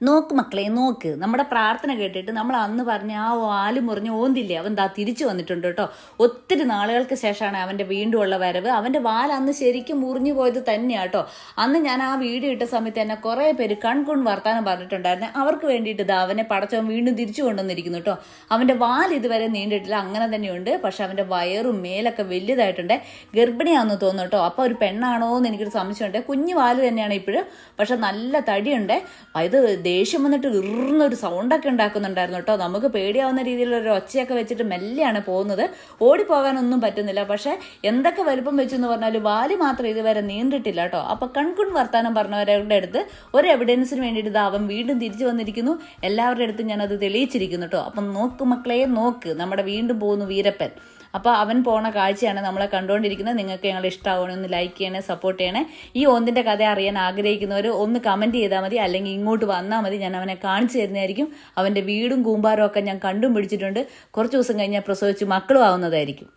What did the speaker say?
നോക്ക് മക്കളെ നോക്ക്, നമ്മുടെ പ്രാർത്ഥന കേട്ടിട്ട് നമ്മൾ അന്ന് പറഞ്ഞ ആ വാല് മുറിഞ്ഞ് ഓന്തില്ലേ, അവൻ ദാ തിരിച്ചു വന്നിട്ടുണ്ട് കേട്ടോ. ഒത്തിരി നാളുകൾക്ക് ശേഷമാണ് അവൻ്റെ വീണ്ടും ഉള്ള വരവ്. അവൻ്റെ വാൽ അന്ന് ശരിക്കും മുറിഞ്ഞു പോയത് തന്നെയാണ് കേട്ടോ. അന്ന് ഞാൻ ആ വീഡിയോ ഇട്ട സമയത്ത് തന്നെ കുറേ പേര് കൺകുൺ വർത്താനം പറഞ്ഞിട്ടുണ്ടായിരുന്നു. അവർക്ക് വേണ്ടിയിട്ട് ഇതാ അവനെ പടച്ചവൻ വീണ്ടും തിരിച്ചു കൊണ്ടുവന്നിരിക്കുന്നു കേട്ടോ. അവൻ്റെ വാൽ ഇതുവരെ നീണ്ടിട്ടില്ല, അങ്ങനെ തന്നെയുണ്ട്. പക്ഷെ അവൻ്റെ വയറും മേലൊക്കെ വലിയതായിട്ടുണ്ട്. ഗർഭിണിയാണെന്ന് തോന്നുന്നു കേട്ടോ. അപ്പോൾ ഒരു പെണ്ണാണോ എന്ന് എനിക്കൊരു സംശയമുണ്ട്. കുഞ്ഞു വാല് തന്നെയാണ് ഇപ്പോഴും, പക്ഷെ നല്ല തടിയുണ്ട്. ഇത് ദേഷ്യം വന്നിട്ട് ഇറുന്നൊരു സൗണ്ടൊക്കെ ഉണ്ടാക്കുന്നുണ്ടായിരുന്നു കേട്ടോ. നമുക്ക് പേടിയാവുന്ന രീതിയിലൊരു ഒച്ചയൊക്കെ വെച്ചിട്ട് മെല്ലെയാണ് പോകുന്നത്. ഓടിപ്പോകാനൊന്നും പറ്റുന്നില്ല. പക്ഷെ എന്തൊക്കെ വലുപ്പം വെച്ചെന്ന് പറഞ്ഞാലും വാല് മാത്രം ഇതുവരെ നീണ്ടിട്ടില്ല കേട്ടോ. അപ്പൊ കൺകുൺ വർത്താനം പറഞ്ഞവരുടെ അടുത്ത് ഒരു എവിഡൻസിന് വേണ്ടിയിട്ട് ഇത് അവൻ വീണ്ടും തിരിച്ചു വന്നിരിക്കുന്നു. എല്ലാവരുടെ അടുത്തും ഞാനത് തെളിയിച്ചിരിക്കുന്നു കേട്ടോ. അപ്പം നോക്ക് മക്കളെ നോക്ക്, നമ്മുടെ വീണ്ടും പോകുന്നു വീരപ്പൻ. അപ്പോൾ അവൻ പോണ കാഴ്ചയാണ് നമ്മളെ കണ്ടുകൊണ്ടിരിക്കുന്നത്. നിങ്ങൾക്ക് ഞങ്ങൾ ഇഷ്ടമാവണേ, ഒന്ന് ലൈക്ക് ചെയ്യണേ, സപ്പോർട്ട് ചെയ്യണേ. ഈ ഓന്തിൻ്റെ കഥ അറിയാൻ ആഗ്രഹിക്കുന്നവർ ഒന്ന് കമൻറ്റ് ചെയ്താൽ മതി, അല്ലെങ്കിൽ ഇങ്ങോട്ട് വന്നാൽ മതി. ഞാൻ അവനെ കാണിച്ചു തരുന്നതായിരിക്കും. അവൻ്റെ വീടും കൂമ്പാരവും ഒക്കെ ഞാൻ കണ്ടും പിടിച്ചിട്ടുണ്ട്. കുറച്ച് ദിവസം കഴിഞ്ഞാൽ പ്രസവിച്ച് മക്കളും ആവുന്നതായിരിക്കും.